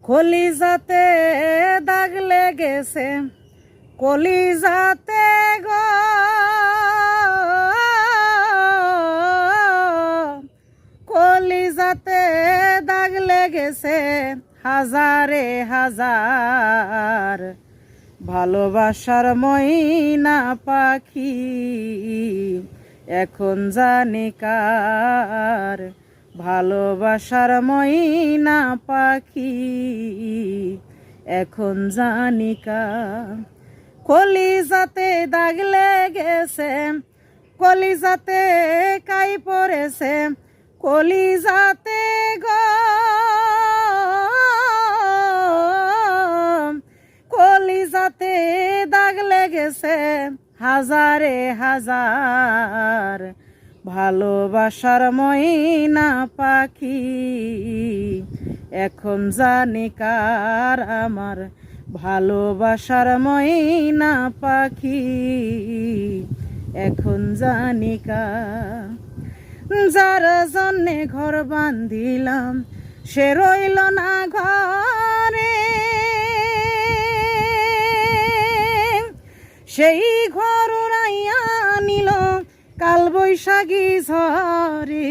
কলিজাতে দাগ লেগেছে, কলিজাতে গো, কলিজাতে দাগ লেগেছে হাজারে হাজার। ভালোবাসার ময়না পাখি এখন জানি কার, ভালোবাসার ময়না পাখি এখন জানি কার। কলিজাতে দাগ লেগেছে, কলিজাতে কাই পড়েছে, কলিজাতে গো, কলিজাতে দাগ লেগেছে হাজারে হাজার। ভালোবাসার ময়না পাখি এখন জানি কার, আমার ভালোবাসার ময়না পাখি এখন জানি কার। যার জন্যে ঘর বান্ধিলাম সে রইল না ঘরে, সেই ঘর উড়াইয়া নিল কাল বৈশাখী ঝড়ে।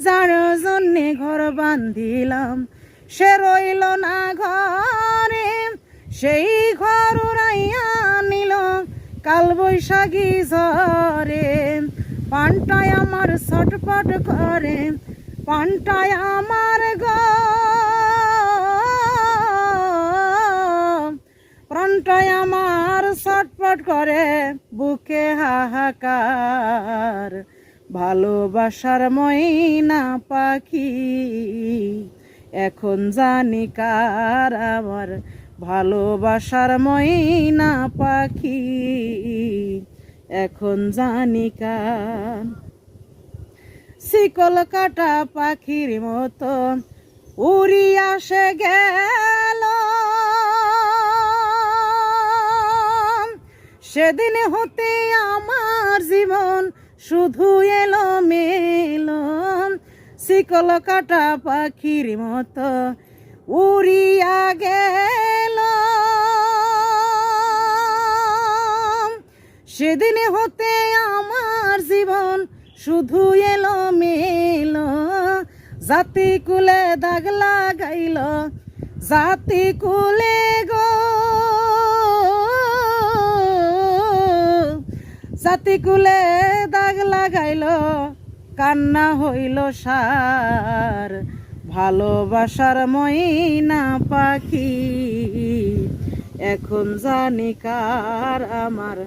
যার জন্যে ঘর বান্ধিলাম সে রইল না ঘরে, সেই ঘর উড়াইয়া নিল কাল বৈশাখী ঝড়ে। পানটায় আমার ছটপট করে, পানটায় আমার গো, প্রাণটায় আমার ছটপট করে বুকে হাহাকার। ভালোবাসার ময়না পাখি এখন জানি কার, আমার ভালোবাসার ময়না পাখি এখন জানি কার। শিকল কাটা পাখির মতো উড়িয়া সে গেল, সেদিন হতে আমার জীবন শুধু এলো মেলো। শিকল কাটা পাখির মতো উড়িয়া গেল, সেদিন হতে আমার জীবন শুধু এলো মেলো। জাতি কুলে দাগ লাগাইল, জাতি কুলে গো, জাতি কুলে দাগ লাগাইল, কান্না হইল সার। ভালোবাসার ময়না পাখি এখন জানি কার, আমার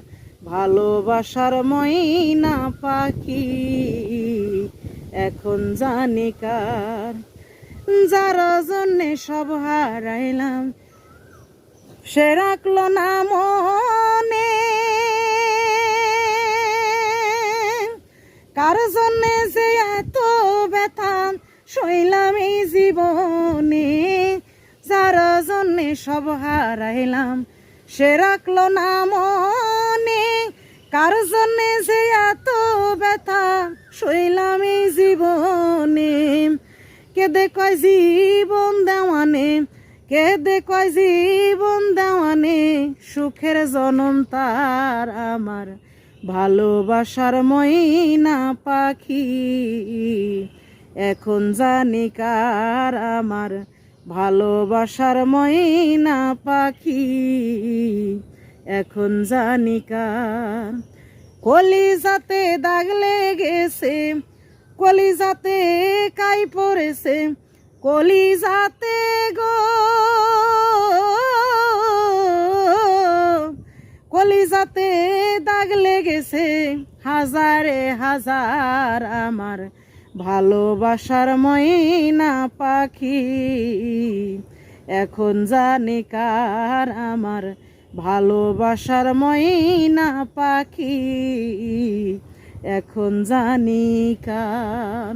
ভালোবাসার ময়না পাখি এখন জানি কার। যার জন্যে সব হারাইলাম সে রাখলো না মনে, কার জন্যে যে এত ব্যথা সইলাম এই জীবনে। যার জন্যে সব হারাইলাম সে রাখলো না মনে, কার জন্যে যে এত ব্যথা সইলাম এই জীবনে। কেঁদে কয় জীবন দেওয়ানে, কেঁদে কয় জীবন দেওয়ানে, সুখের জনম তার আমার ভালোবাসার ময়না পাখি এখন জানি কার, আমার ভালোবাসার ময়না পাখি এখন জানি কার। কলিজাতে দাগ লেগেছে, কলিজাতে কাই পড়েছে, কলিজাতে গো, কলিজাতে দাগ লেগেছে হাজারে হাজার। আমার ভালোবাসার ময়না পাখি এখন জানি কার, আমার ভালোবাসার ময়না পাখি এখন জানি কার।